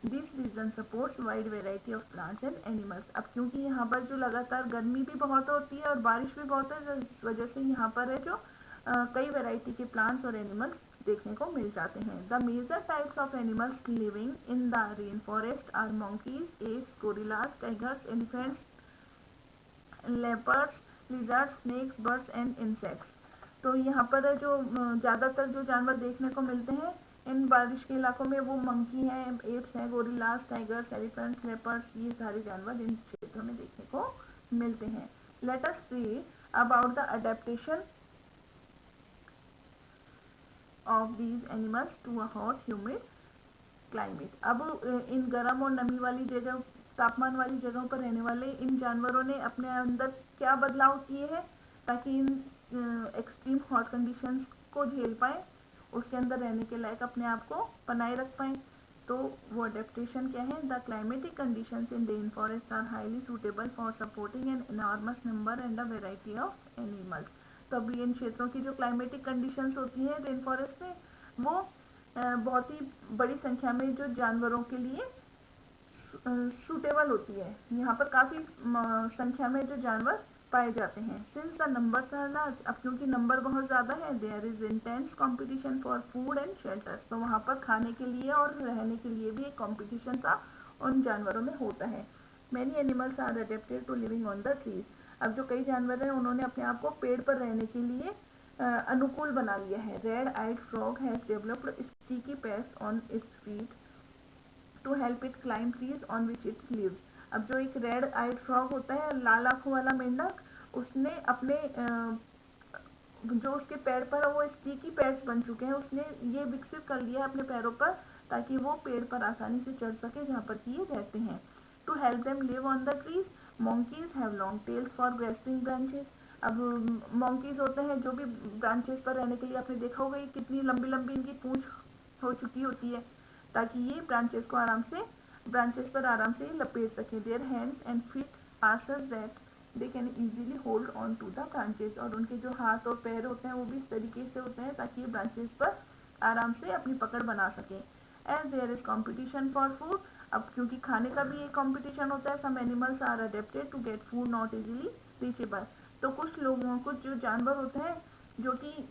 this region supports wide variety of plants and animals. अब क्योंकि यहाँ पर जो लगातार गर्मी भी बहुत होती है और बारिश भी बहुत है, इस वजह से यहाँ पर है जो कई वेराइटी के प्लांट्स और एनिमल्स देखने को मिल जाते हैं। The major types of animals living in the rain forest are monkeys, apes, gorillas, tigers, elephants, leopards, lizards, snakes, birds and insects. तो यहाँ पर जो ज़्यादातर जो जानवर देखने को मिलते हैं इन बारिश के इलाकों में वो मंकी हैं, एप्स हैं, गोरिल्लास, टाइगर्स, एलिफेंट्स, लेपर्ड्स, ये सारे जानवर इन क्षेत्रों में देखने को मिलते हैं। Let us read about the adaptation of these animals to a hot humid climate। अब इन गर्म और नमी वाली जगह तापमान वाली जगहों पर रहने वाले इन जानवरों ने अपने अंदर क्या बदलाव किए हैं ताकि इन एक्सट्रीम हॉट कंडीशंस को झेल पाए, उसके अंदर रहने के लायक अपने आप को बनाए रख पाए। तो वो अडेप्टेशन क्या है? The climatic conditions in rain forest are highly suitable for supporting an enormous number and a variety of animals. तो अभी इन क्षेत्रों की जो क्लाइमेटिक कंडीशंस होती है रेन फॉरेस्ट में वो बहुत ही बड़ी संख्या में जो जानवरों के लिए सूटेबल होती है। यहाँ पर काफ़ी संख्या में जो जानवर पाए जाते हैं। Since the numbers are large, अब क्योंकि नंबर बहुत ज़्यादा है, there is intense competition for food and shelters. तो वहाँ पर खाने के लिए और रहने के लिए भी एक कॉम्पिटिशन सा उन जानवरों में होता है। Many animals are adapted to living on the trees. अब जो कई जानवर हैं उन्होंने अपने आप को पेड़ पर रहने के लिए अनुकूल बना लिया है। Red eyed frog has developed sticky pads on its feet to help it climb trees on which it lives. अब जो एक रेड आइड फ्रॉग होता है, लाल आंखों वाला मेंढक, उसने अपने जो उसके पैर पर वो स्टिकी पैड्स बन चुके हैं, उसने ये विकसित कर लिया है अपने पैरों पर ताकि वो पेड़ पर आसानी से चढ़ सके जहाँ पर कि ये रहते हैं। To help them live on the trees monkeys have long tails for grasping branches. अब monkeys होते हैं जो भी ब्रांचेस पर रहने के लिए आपने देखा होगा ये कितनी लंबी लंबी इनकी पूंछ हो चुकी होती है ताकि ये ब्रांचेस पर आराम से लपेट सकें। Their hands and feet are such that they can easily hold on to the branches. और उनके जो हाथ और पैर होते हैं वो भी इस तरीके से होते हैं ताकि ये ब्रांचेस पर आराम से अपनी पकड़ बना सकें। As there is competition for food, अब क्योंकि खाने का भी एक कॉम्पिटिशन होता है, some animals are adapted to get food not easily reachable. तो कुछ जो जानवर होते हैं जो कि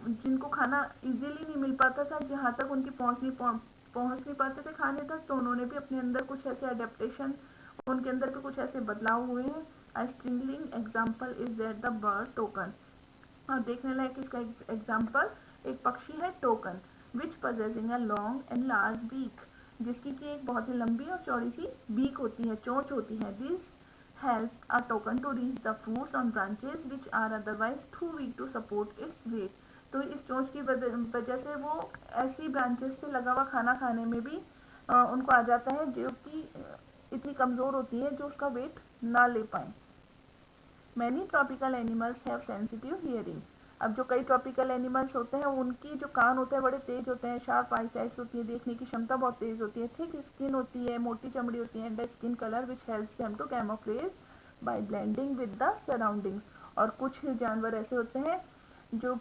जिनको खाना इजीली नहीं मिल पाता था, जहाँ तक उनकी पहुँच नहीं पाते थे खाने तक, तो उन्होंने भी अपने अंदर कुछ ऐसे अडेप्टेशन, उनके अंदर भी कुछ ऐसे बदलाव हुए हैं। A striking example is that the bird toucan. और देखने लायक इसका एग्जाम्पल एक पक्षी है toucan, which possessing a long and large beak, जिसकी की एक बहुत ही लंबी और चौड़ी सी बीक होती है, चोंच होती है। This help a token to reach the fruits on branches which are otherwise too weak to support its weight। तो इस चोंच की वजह से वो ऐसी ब्रांचेस पे लगा हुआ खाना खाने में भी उनको आ जाता है, जो कि इतनी कमज़ोर होती है जो उसका वेट ना ले पाए। Many tropical animals have sensitive hearing. अब जो कई ट्रॉपिकल एनिमल्स होते हैं उनकी जो कान होते हैं बड़े तेज होते हैं, शार्प आईसाइट्स होती है, देखने की क्षमता बहुत तेज होती है, थिक स्किन होती है, मोटी चमड़ी होती है, and skin colour which helps them to camouflage by blending with the surroundings. और कुछ जानवर ऐसे होते हैं जो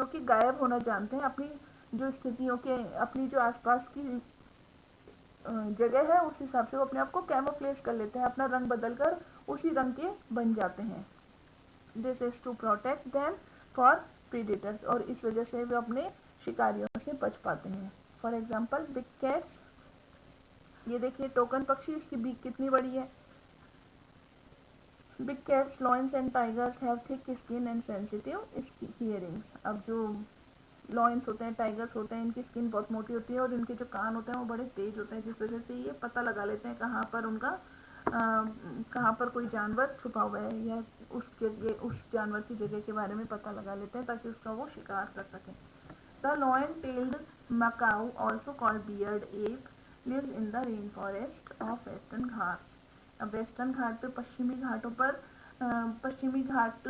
कि गायब होना जानते हैं, अपनी जो स्थितियों के, अपनी जो आसपास की जगह है उस हिसाब से वो अपने आप को कैमोफ्लेज कर लेते हैं, अपना रंग बदल कर उसी रंग के बन जाते हैं। This is to protect them for predators, और इस वजह से वे अपने शिकारियों से बच पाते हैं। फॉर एग्जाम्पल बिग कैट्स, ये देखिए टोकन पक्षी, इसकी बीक कितनी बड़ी है। Big cats, lions and tigers have thick skin and sensitive hearings. अब जो लॉयंस होते हैं, टाइगर्स होते हैं, इनकी स्किन बहुत मोटी होती है और इनके जो कान होते हैं वो बड़े तेज होते हैं, जिस वजह से ये पता लगा लेते हैं कहाँ पर कोई जानवर छुपा हुआ है, या उस जानवर की जगह के बारे में पता लगा लेते हैं ताकि उसका वो शिकार कर सकें। The lion tailed macaque, also called beard ape, lives in the rain forest of Western Ghats. अब वेस्टर्न घाट पे, पश्चिमी घाट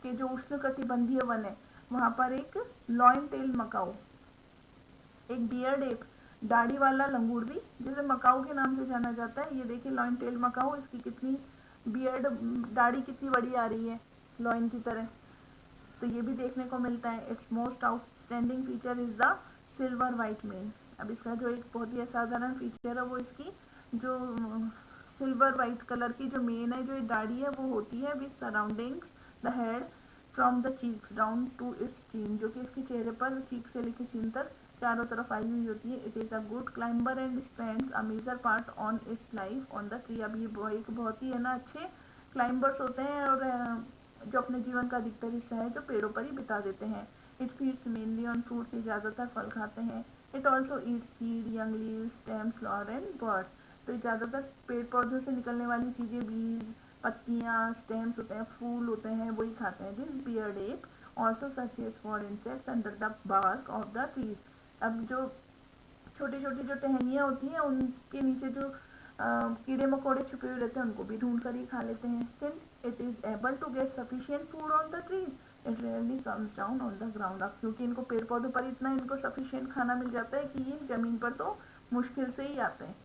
के जो उष्णकटिबंधीय वन है वहाँ पर एक लॉयन टेल मकाऊ, एक बियर्ड एप, दाढ़ी वाला लंगूर भी, जिसे मकाऊ के नाम से जाना जाता है। ये देखिए लॉयन टेल मकाऊ, इसकी कितनी बियर्ड, दाढ़ी कितनी बड़ी आ रही है लॉयन की तरह, तो ये भी देखने को मिलता है। It's most outstanding feature is the silver white main. अब इसका जो एक बहुत ही असाधारण फीचर है वो इसकी जो सिल्वर वाइट कलर की जो मेन है, जो दाढ़ी है वो होती है with surroundings the head from the cheeks down to its chin, जो कि इसके चेहरे पर चीक से लेकर चीन तक चारों तरफ आई हुई होती है। It is a good climber and spends a major part on its life on the tree. अब ये एक बहुत ही है ना अच्छे क्लाइंबर्स होते हैं और जो अपने जीवन का अधिकतर हिस्सा है जो पेड़ों पर ही बिता देते हैं। It feeds mainly on fruits, ये ज़्यादातर फल खाते हैं। It also eat seed, young leaves, stems, flower and birds. तो ये ज़्यादातर पेड़ पौधों से निकलने वाली चीज़ें, बीज, पत्तियाँ, स्टेम्स होते हैं, फूल होते हैं, वही खाते हैं। This beard ape also searches for insects under the bark of the trees. अब जो छोटी छोटी जो टहनियाँ होती हैं उनके नीचे जो कीड़े मकोड़े छुपे हुए रहते हैं उनको भी ढूंढ कर ही खा लेते हैं। Since it is able to get sufficient food on the trees, it rarely comes down on the ground. अब क्योंकि इनको पेड़ पौधों पर इतना इनको सफिशिएंट खाना मिल जाता है कि ये ज़मीन पर तो मुश्किल से ही आते हैं।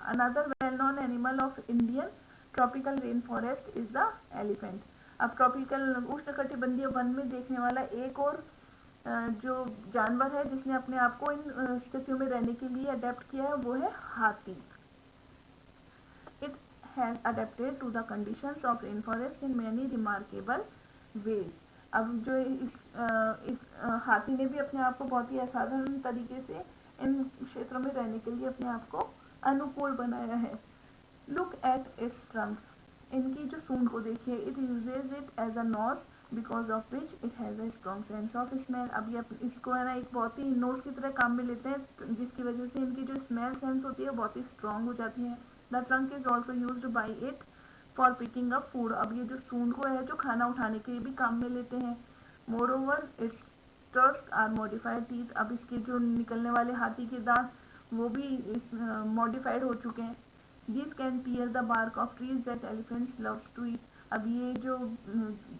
Another well known animal of Indian tropical rain forest is the elephant. अब ट्रॉपिकल उष्णकटिबंधीय वन में देखने वाला एक और जो जानवर है जिसने अपने आप को इन स्थितियों में रहने के लिए अडेप्ट किया है वो है हाथी। It has adapted to the conditions of rain forest in many remarkable ways. अब जो इस हाथी ने भी अपने आप को बहुत ही असाधारण तरीके से इन क्षेत्रों में रहने के लिए अपने आप को अनुकूल बनाया है। लुक एट इट्स ट्रंक, इनकी जो सूंड को देखिए। It uses it as a nose because of which it has a strong sense of smell. अब ये इसको है ना एक बहुत ही नोज की तरह काम में लेते हैं, जिसकी वजह से इनकी जो स्मेल सेंस होती है बहुत ही स्ट्रॉन्ग हो जाती है। The trunk is also use by it for picking up food. अब ये जो सूंड को है जो खाना उठाने के लिए भी काम में लेते हैं। Moreover its tusk are modified teeth. अब इसके जो निकलने वाले हाथी के दांत वो भी मॉडिफाइड हो चुके हैं। These can tear the bark of trees that elephants loves to eat. अब ये जो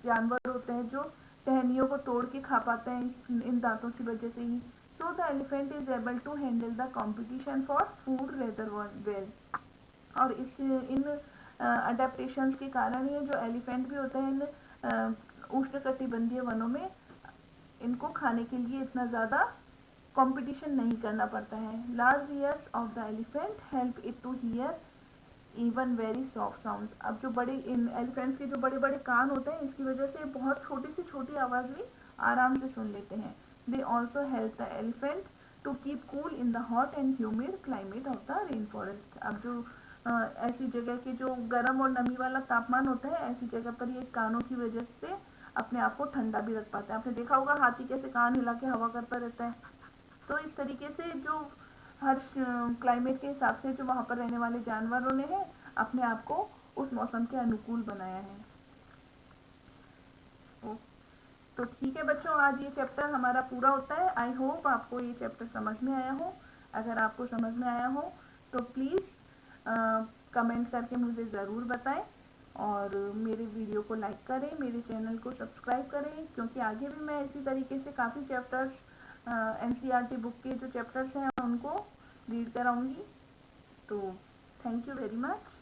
जानवर होते हैं जो टहनियों को तोड़ के खा पाते हैं इन दांतों की वजह से ही। So the elephant is able to handle the competition for food rather well. और इन अडेप्टेशंस के कारण ये जो एलिफेंट भी होते हैं इन उष्णकटिबंधीय वनों में, इनको खाने के लिए इतना ज़्यादा कंपटीशन नहीं करना पड़ता है। Large ears of the elephant help it to hear even very soft sounds. अब जो बड़े इन एलिफेंट्स के जो बड़े बड़े कान होते हैं इसकी वजह से बहुत छोटी से छोटी आवाज़ भी आराम से सुन लेते हैं। They also help the elephant to keep cool in the hot and humid climate of the rain forest. अब जो ऐसी जगह के जो गर्म और नमी वाला तापमान होता है, ऐसी जगह पर ये कानों की वजह से अपने आप को ठंडा भी रख पाता है। आपने देखा होगा हाथी कैसे कान हिला के हवा करता रहता है। तो इस तरीके से जो हर क्लाइमेट के हिसाब से जो वहाँ पर रहने वाले जानवरों ने है अपने आप को उस मौसम के अनुकूल बनाया है। तो ठीक है बच्चों, आज ये चैप्टर हमारा पूरा होता है। आई होप आपको ये चैप्टर समझ में आया हो। अगर आपको समझ में आया हो तो प्लीज़ कमेंट करके मुझे ज़रूर बताएं और मेरे वीडियो को लाइक करें, मेरे चैनल को सब्सक्राइब करें, क्योंकि आगे भी मैं इसी तरीके से काफ़ी चैप्टर्स एनसीईआरटी बुक के जो चैप्टर्स हैं उनको रीड कराऊंगी। तो थैंक यू वेरी मच।